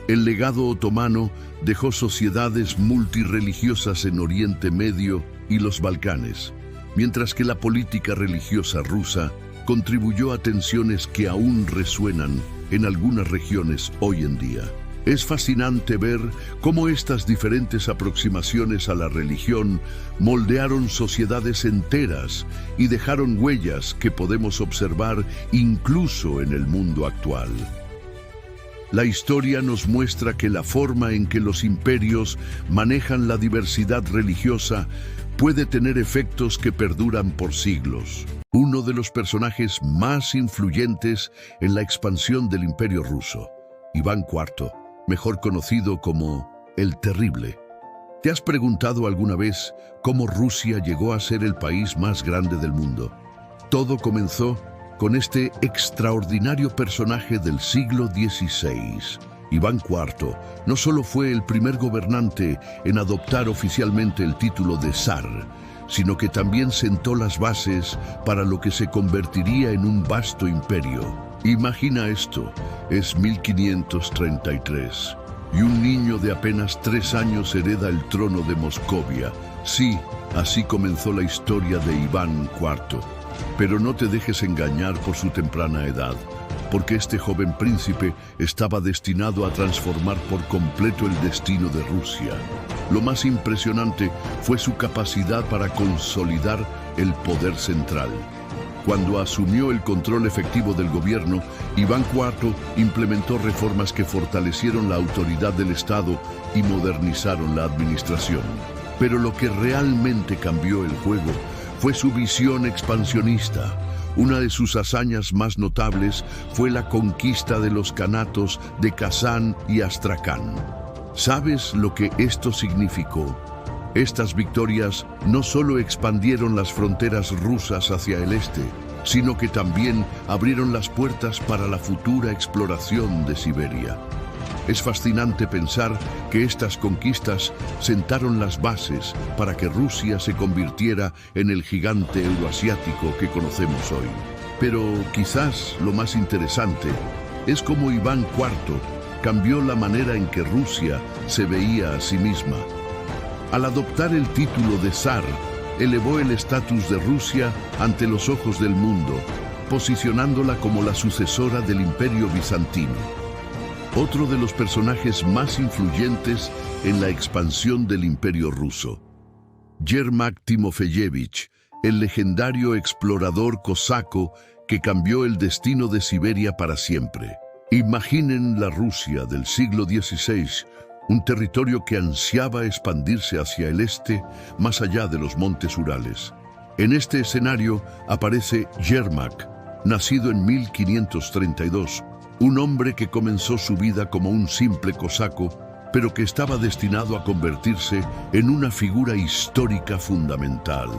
El legado otomano dejó sociedades multirreligiosas en Oriente Medio y los Balcanes, mientras que la política religiosa rusa contribuyó a tensiones que aún resuenan en algunas regiones hoy en día. Es fascinante ver cómo estas diferentes aproximaciones a la religión moldearon sociedades enteras y dejaron huellas que podemos observar incluso en el mundo actual. La historia nos muestra que la forma en que los imperios manejan la diversidad religiosa puede tener efectos que perduran por siglos. Uno de los personajes más influyentes en la expansión del Imperio ruso, Iván IV, mejor conocido como el Terrible. ¿Te has preguntado alguna vez cómo Rusia llegó a ser el país más grande del mundo? Todo comenzó con este extraordinario personaje del siglo XVI. Iván IV no solo fue el primer gobernante en adoptar oficialmente el título de zar, sino que también sentó las bases para lo que se convertiría en un vasto imperio. Imagina esto, es 1533, y un niño de apenas 3 años hereda el trono de Moscovia. Sí, así comenzó la historia de Iván IV. Pero no te dejes engañar por su temprana edad, porque este joven príncipe estaba destinado a transformar por completo el destino de Rusia. Lo más impresionante fue su capacidad para consolidar el poder central. Cuando asumió el control efectivo del gobierno, Iván IV implementó reformas que fortalecieron la autoridad del Estado y modernizaron la administración. Pero lo que realmente cambió el juego fue su visión expansionista. Una de sus hazañas más notables fue la conquista de los kanatos de Kazán y Astracán. ¿Sabes lo que esto significó? Estas victorias no solo expandieron las fronteras rusas hacia el este, sino que también abrieron las puertas para la futura exploración de Siberia. Es fascinante pensar que estas conquistas sentaron las bases para que Rusia se convirtiera en el gigante euroasiático que conocemos hoy. Pero quizás lo más interesante es cómo Iván IV cambió la manera en que Rusia se veía a sí misma. Al adoptar el título de zar, elevó el estatus de Rusia ante los ojos del mundo, posicionándola como la sucesora del Imperio Bizantino. Otro de los personajes más influyentes en la expansión del Imperio ruso. Yermak Timofeyevich, el legendario explorador cosaco que cambió el destino de Siberia para siempre. Imaginen la Rusia del siglo XVI, un territorio que ansiaba expandirse hacia el este, más allá de los montes Urales. En este escenario aparece Yermak, nacido en 1532, un hombre que comenzó su vida como un simple cosaco, pero que estaba destinado a convertirse en una figura histórica fundamental.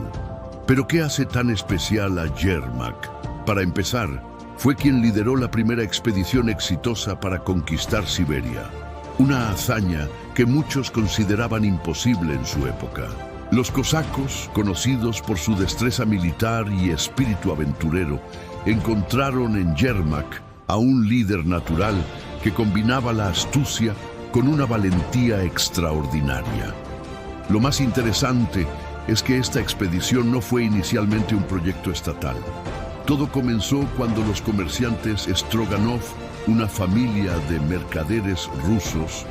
¿Pero qué hace tan especial a Yermak? Para empezar, fue quien lideró la primera expedición exitosa para conquistar Siberia, una hazaña que muchos consideraban imposible en su época. Los cosacos, conocidos por su destreza militar y espíritu aventurero, encontraron en Yermak a un líder natural que combinaba la astucia con una valentía extraordinaria. Lo más interesante es que esta expedición no fue inicialmente un proyecto estatal. Todo comenzó cuando los comerciantes Stroganov, una familia de mercaderes rusos,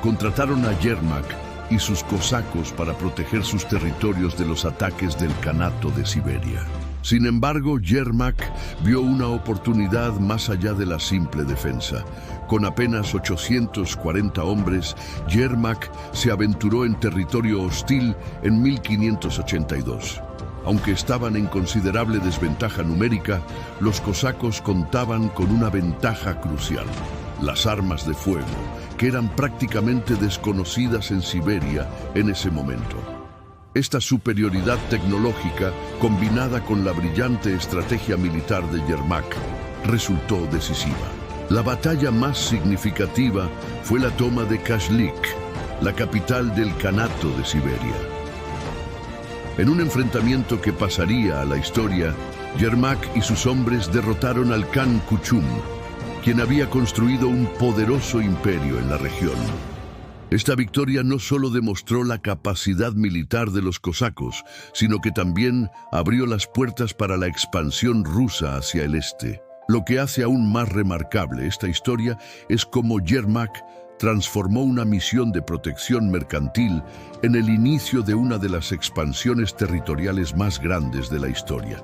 contrataron a Yermak y sus cosacos para proteger sus territorios de los ataques del Kanato de Siberia. Sin embargo, Yermak vio una oportunidad más allá de la simple defensa. Con apenas 840 hombres, Yermak se aventuró en territorio hostil en 1582. Aunque estaban en considerable desventaja numérica, los cosacos contaban con una ventaja crucial: las armas de fuego, que eran prácticamente desconocidas en Siberia en ese momento. Esta superioridad tecnológica, combinada con la brillante estrategia militar de Yermak, resultó decisiva. La batalla más significativa fue la toma de Kashlik, la capital del Kanato de Siberia. En un enfrentamiento que pasaría a la historia, Yermak y sus hombres derrotaron al Khan Kuchum, quien había construido un poderoso imperio en la región. Esta victoria no solo demostró la capacidad militar de los cosacos, sino que también abrió las puertas para la expansión rusa hacia el este. Lo que hace aún más remarcable esta historia es cómo Yermak transformó una misión de protección mercantil en el inicio de una de las expansiones territoriales más grandes de la historia.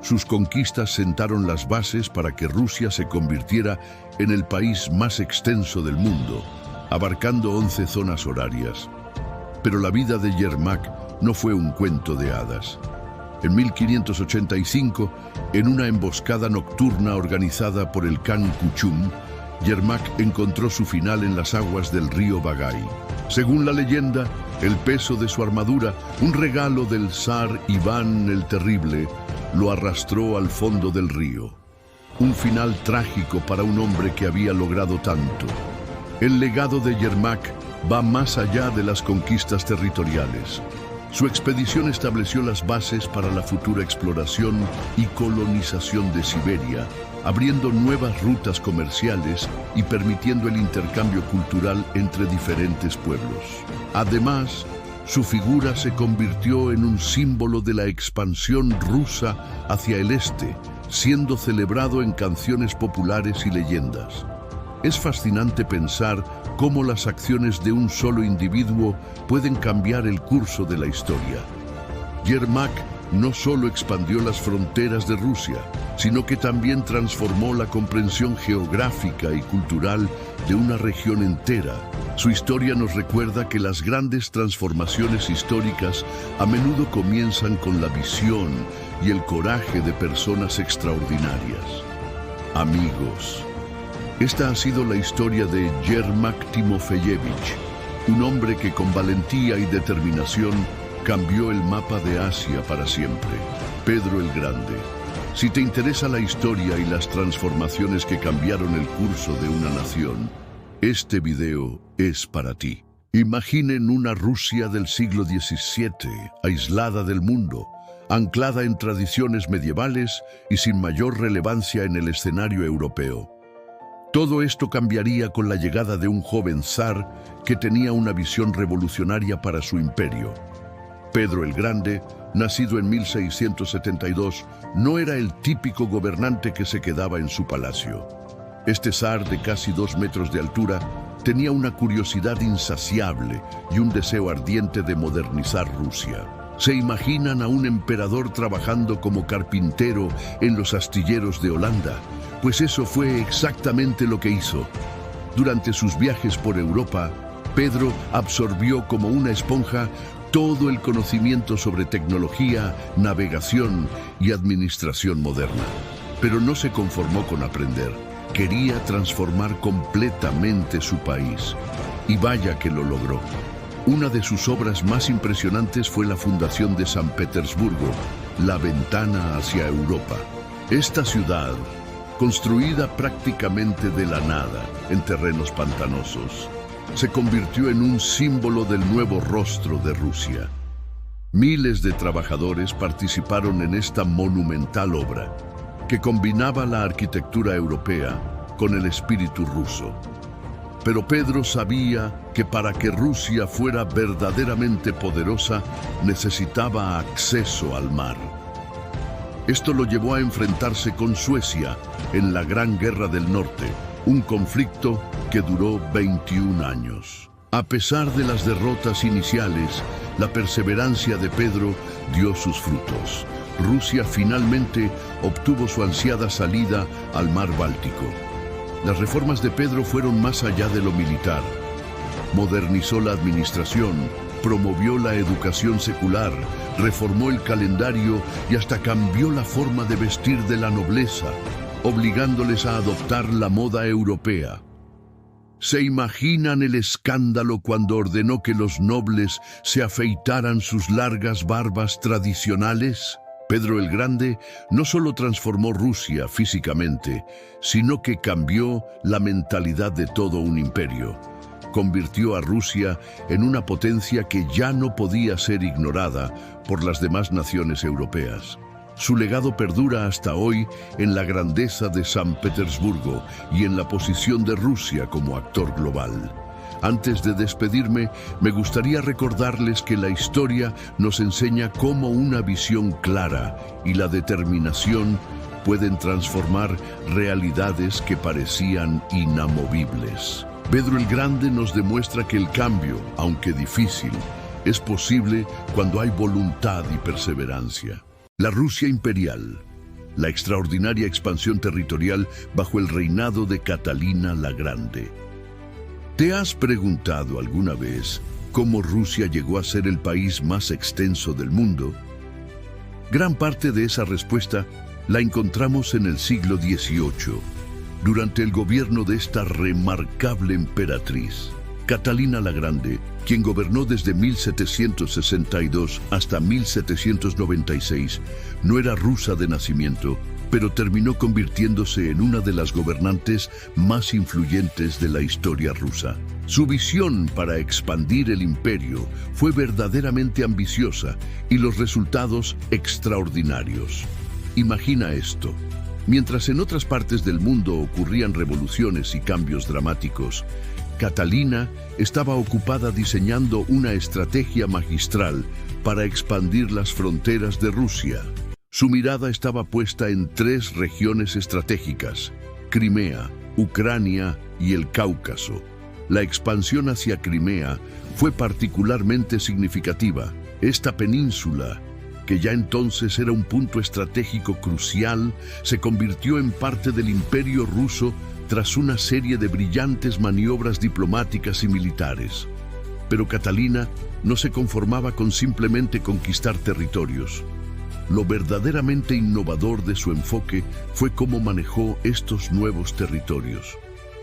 Sus conquistas sentaron las bases para que Rusia se convirtiera en el país más extenso del mundo, abarcando 11 zonas horarias. Pero la vida de Yermak no fue un cuento de hadas. En 1585, en una emboscada nocturna organizada por el Khan Kuchum, Yermak encontró su final en las aguas del río Bagai. Según la leyenda, el peso de su armadura, un regalo del zar Iván el Terrible, lo arrastró al fondo del río. Un final trágico para un hombre que había logrado tanto. El legado de Yermak va más allá de las conquistas territoriales. Su expedición estableció las bases para la futura exploración y colonización de Siberia, abriendo nuevas rutas comerciales y permitiendo el intercambio cultural entre diferentes pueblos. Además, su figura se convirtió en un símbolo de la expansión rusa hacia el este, siendo celebrado en canciones populares y leyendas. Es fascinante pensar cómo las acciones de un solo individuo pueden cambiar el curso de la historia. Yermak no solo expandió las fronteras de Rusia, sino que también transformó la comprensión geográfica y cultural de una región entera. Su historia nos recuerda que las grandes transformaciones históricas a menudo comienzan con la visión y el coraje de personas extraordinarias. Amigos, esta ha sido la historia de Yermak Timofeyevich, un hombre que con valentía y determinación cambió el mapa de Asia para siempre. Pedro el Grande. Si te interesa la historia y las transformaciones que cambiaron el curso de una nación, este video es para ti. Imaginen una Rusia del siglo XVII, aislada del mundo, anclada en tradiciones medievales y sin mayor relevancia en el escenario europeo. Todo esto cambiaría con la llegada de un joven zar que tenía una visión revolucionaria para su imperio. Pedro el Grande, nacido en 1672, no era el típico gobernante que se quedaba en su palacio. Este zar de casi 2 metros de altura tenía una curiosidad insaciable y un deseo ardiente de modernizar Rusia. ¿Se imaginan a un emperador trabajando como carpintero en los astilleros de Holanda? Pues eso fue exactamente lo que hizo. Durante sus viajes por Europa, Pedro absorbió como una esponja todo el conocimiento sobre tecnología, navegación y administración moderna. Pero no se conformó con aprender. Quería transformar completamente su país. Y vaya que lo logró. Una de sus obras más impresionantes fue la fundación de San Petersburgo, la ventana hacia Europa. Esta ciudad, construida prácticamente de la nada en terrenos pantanosos, se convirtió en un símbolo del nuevo rostro de Rusia. Miles de trabajadores participaron en esta monumental obra, que combinaba la arquitectura europea con el espíritu ruso. Pero Pedro sabía que para que Rusia fuera verdaderamente poderosa, necesitaba acceso al mar. Esto lo llevó a enfrentarse con Suecia en la Gran Guerra del Norte, un conflicto que duró 21 años. A pesar de las derrotas iniciales, la perseverancia de Pedro dio sus frutos. Rusia finalmente obtuvo su ansiada salida al mar Báltico. Las reformas de Pedro fueron más allá de lo militar. Modernizó la administración, promovió la educación secular, reformó el calendario y hasta cambió la forma de vestir de la nobleza, obligándoles a adoptar la moda europea. ¿Se imaginan el escándalo cuando ordenó que los nobles se afeitaran sus largas barbas tradicionales? Pedro el Grande no solo transformó Rusia físicamente, sino que cambió la mentalidad de todo un imperio. Convirtió a Rusia en una potencia que ya no podía ser ignorada por las demás naciones europeas. Su legado perdura hasta hoy en la grandeza de San Petersburgo y en la posición de Rusia como actor global. Antes de despedirme, me gustaría recordarles que la historia nos enseña cómo una visión clara y la determinación pueden transformar realidades que parecían inamovibles. Pedro el Grande nos demuestra que el cambio, aunque difícil, es posible cuando hay voluntad y perseverancia. La Rusia imperial, la extraordinaria expansión territorial bajo el reinado de Catalina la Grande. ¿Te has preguntado alguna vez cómo Rusia llegó a ser el país más extenso del mundo? Gran parte de esa respuesta la encontramos en el siglo XVIII, durante el gobierno de esta remarcable emperatriz, Catalina la Grande, quien gobernó desde 1762 hasta 1796, no era rusa de nacimiento, pero terminó convirtiéndose en una de las gobernantes más influyentes de la historia rusa. Su visión para expandir el imperio fue verdaderamente ambiciosa y los resultados extraordinarios. Imagina esto. Mientras en otras partes del mundo ocurrían revoluciones y cambios dramáticos, Catalina estaba ocupada diseñando una estrategia magistral para expandir las fronteras de Rusia. Su mirada estaba puesta en 3 regiones estratégicas: Crimea, Ucrania y el Cáucaso. La expansión hacia Crimea fue particularmente significativa. Esta península, que ya entonces era un punto estratégico crucial, se convirtió en parte del Imperio ruso tras una serie de brillantes maniobras diplomáticas y militares. Pero Catalina no se conformaba con simplemente conquistar territorios. Lo verdaderamente innovador de su enfoque fue cómo manejó estos nuevos territorios.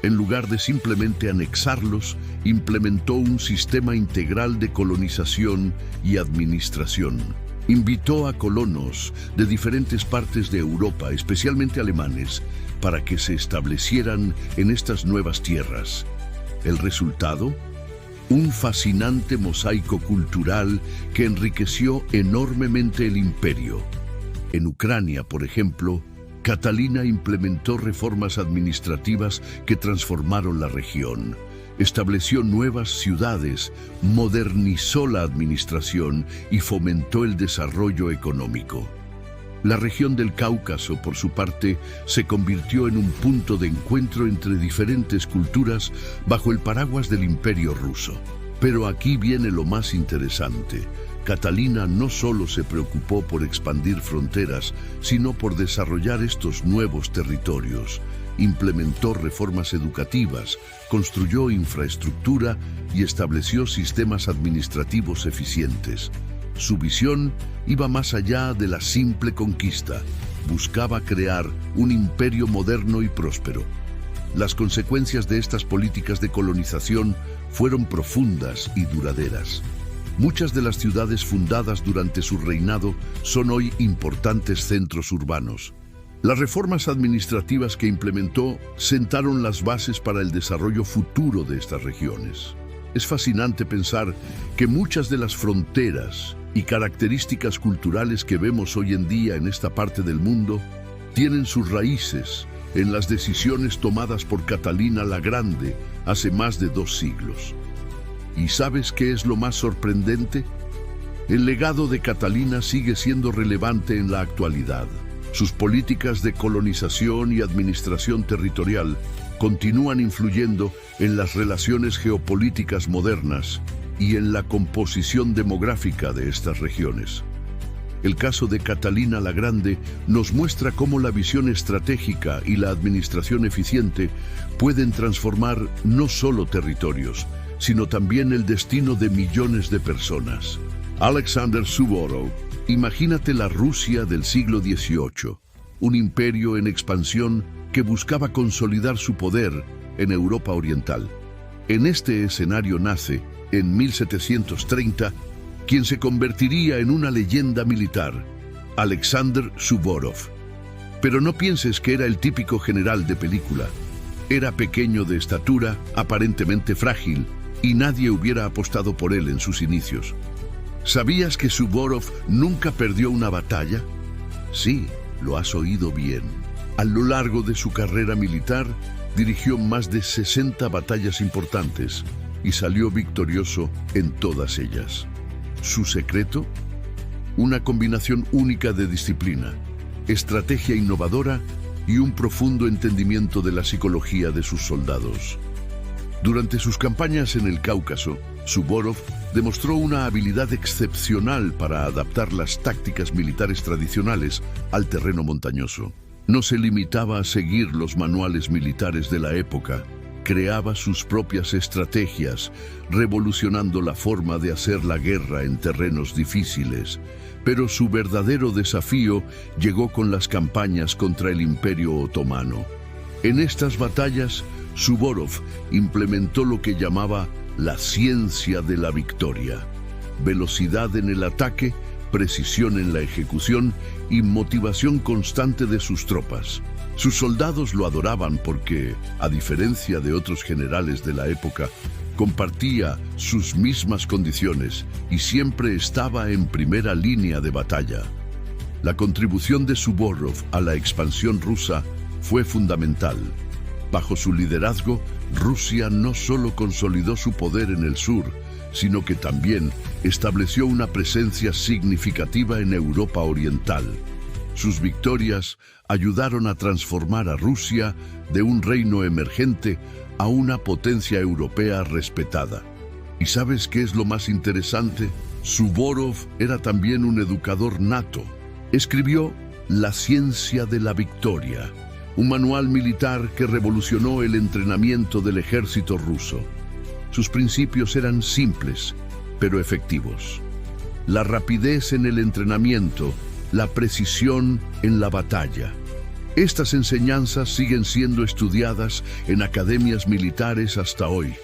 En lugar de simplemente anexarlos, implementó un sistema integral de colonización y administración. Invitó a colonos de diferentes partes de Europa, especialmente alemanes, para que se establecieran en estas nuevas tierras. ¿El resultado? un fascinante mosaico cultural que enriqueció enormemente el imperio. En Ucrania, por ejemplo, Catalina implementó reformas administrativas que transformaron la región. Estableció nuevas ciudades, modernizó la administración y fomentó el desarrollo económico. La región del Cáucaso, por su parte, se convirtió en un punto de encuentro entre diferentes culturas bajo el paraguas del Imperio ruso. Pero aquí viene lo más interesante. Catalina no solo se preocupó por expandir fronteras, sino por desarrollar estos nuevos territorios. Implementó reformas educativas, construyó infraestructura y estableció sistemas administrativos eficientes. Su visión iba más allá de la simple conquista. Buscaba crear un imperio moderno y próspero. Las consecuencias de estas políticas de colonización fueron profundas y duraderas. Muchas de las ciudades fundadas durante su reinado son hoy importantes centros urbanos. Las reformas administrativas que implementó sentaron las bases para el desarrollo futuro de estas regiones. Es fascinante pensar que muchas de las fronteras y características culturales que vemos hoy en día en esta parte del mundo tienen sus raíces en las decisiones tomadas por Catalina la Grande hace más de 2 siglos. ¿Y sabes qué es lo más sorprendente? El legado de Catalina sigue siendo relevante en la actualidad. Sus políticas de colonización y administración territorial continúan influyendo en las relaciones geopolíticas modernas y en la composición demográfica de estas regiones. El caso de Catalina la Grande nos muestra cómo la visión estratégica y la administración eficiente pueden transformar no solo territorios, sino también el destino de millones de personas. Alexander Suvorov, imagínate la Rusia del siglo XVIII, un imperio en expansión que buscaba consolidar su poder en Europa Oriental. En este escenario nace, en 1730, quien se convertiría en una leyenda militar, Alexander Suvorov. Pero no pienses que era el típico general de película. Era pequeño de estatura, aparentemente frágil, y nadie hubiera apostado por él en sus inicios. ¿Sabías que Suvorov nunca perdió una batalla? Sí, lo has oído bien. A lo largo de su carrera militar, dirigió más de 60 batallas importantes y salió victorioso en todas ellas. ¿Su secreto? Una combinación única de disciplina, estrategia innovadora y un profundo entendimiento de la psicología de sus soldados. Durante sus campañas en el Cáucaso, Suvorov demostró una habilidad excepcional para adaptar las tácticas militares tradicionales al terreno montañoso. No se limitaba a seguir los manuales militares de la época, creaba sus propias estrategias, revolucionando la forma de hacer la guerra en terrenos difíciles. Pero su verdadero desafío llegó con las campañas contra el Imperio Otomano. En estas batallas, Suvorov implementó lo que llamaba la ciencia de la victoria: velocidad en el ataque, precisión en la ejecución y motivación constante de sus tropas. Sus soldados lo adoraban porque, a diferencia de otros generales de la época, compartía sus mismas condiciones y siempre estaba en primera línea de batalla. La contribución de Suvorov a la expansión rusa fue fundamental. Bajo su liderazgo, Rusia no solo consolidó su poder en el sur, sino que también estableció una presencia significativa en Europa Oriental. Sus victorias ayudaron a transformar a Rusia de un reino emergente a una potencia europea respetada. ¿Y sabes qué es lo más interesante? Suvorov era también un educador nato. Escribió La ciencia de la victoria, un manual militar que revolucionó el entrenamiento del ejército ruso. Sus principios eran simples, pero efectivos. La rapidez en el entrenamiento, la precisión en la batalla. Estas enseñanzas siguen siendo estudiadas en academias militares hasta hoy.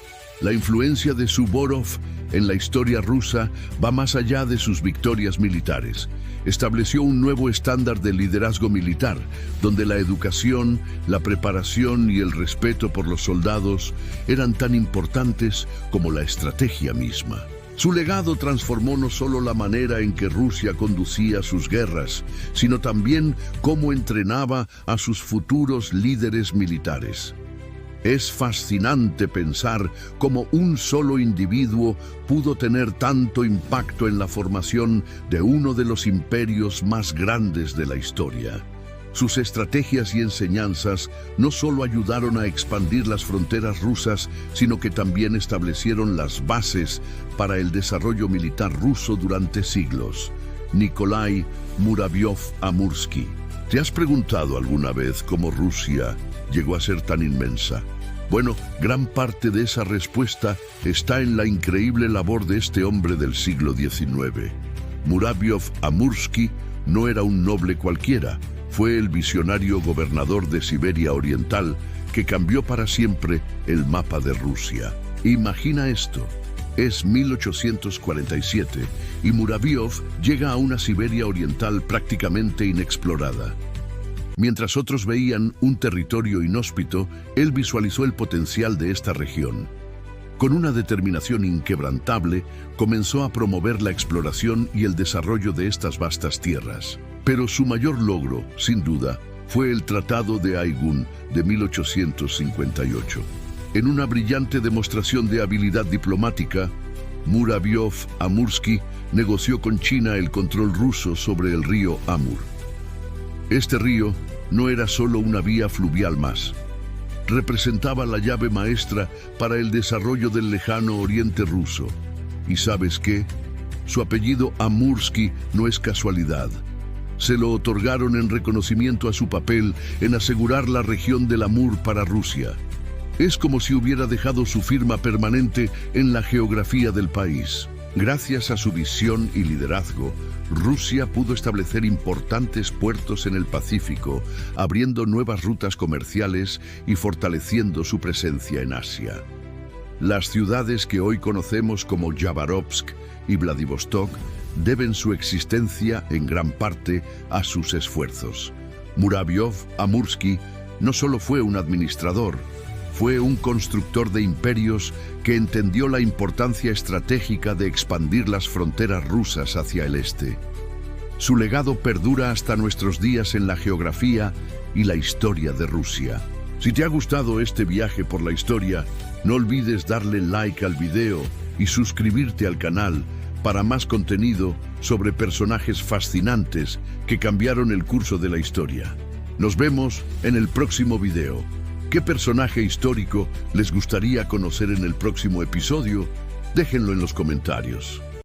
La influencia de Suvorov en la historia rusa va más allá de sus victorias militares. estableció un nuevo estándar de liderazgo militar, donde la educación, la preparación y el respeto por los soldados eran tan importantes como la estrategia misma. Su legado transformó no solo la manera en que Rusia conducía sus guerras, sino también cómo entrenaba a sus futuros líderes militares. Es fascinante pensar cómo un solo individuo pudo tener tanto impacto en la formación de uno de los imperios más grandes de la historia. Sus estrategias y enseñanzas no solo ayudaron a expandir las fronteras rusas, sino que también establecieron las bases para el desarrollo militar ruso durante siglos. Nikolai Muravyov-Amursky. ¿Te has preguntado alguna vez cómo Rusia llegó a ser tan inmensa? Bueno, gran parte de esa respuesta está en la increíble labor de este hombre del siglo XIX. Muravyov-Amursky no era un noble cualquiera. Fue el visionario gobernador de Siberia Oriental que cambió para siempre el mapa de Rusia. Imagina esto. Es 1847 y Muravyov llega a una Siberia Oriental prácticamente inexplorada. Mientras otros veían un territorio inhóspito, él visualizó el potencial de esta región. Con una determinación inquebrantable, comenzó a promover la exploración y el desarrollo de estas vastas tierras. Pero su mayor logro, sin duda, fue el Tratado de Aigún de 1858. En una brillante demostración de habilidad diplomática, Muravyov-Amursky negoció con China el control ruso sobre el río Amur. Este río no era solo una vía fluvial más. Representaba la llave maestra para el desarrollo del lejano oriente ruso. ¿Y sabes qué? Su apellido Amursky no es casualidad. Se lo otorgaron en reconocimiento a su papel en asegurar la región del Amur para Rusia. Es como si hubiera dejado su firma permanente en la geografía del país. Gracias a su visión y liderazgo, Rusia pudo establecer importantes puertos en el Pacífico, abriendo nuevas rutas comerciales y fortaleciendo su presencia en Asia. Las ciudades que hoy conocemos como Yabarovsk y Vladivostok deben su existencia en gran parte a sus esfuerzos. Muravyov-Amursky no solo fue un administrador, fue un constructor de imperios que entendió la importancia estratégica de expandir las fronteras rusas hacia el este. Su legado perdura hasta nuestros días en la geografía y la historia de Rusia. Si te ha gustado este viaje por la historia, no olvides darle like al video y suscribirte al canal para más contenido sobre personajes fascinantes que cambiaron el curso de la historia. Nos vemos en el próximo video. ¿Qué personaje histórico les gustaría conocer en el próximo episodio? Déjenlo en los comentarios.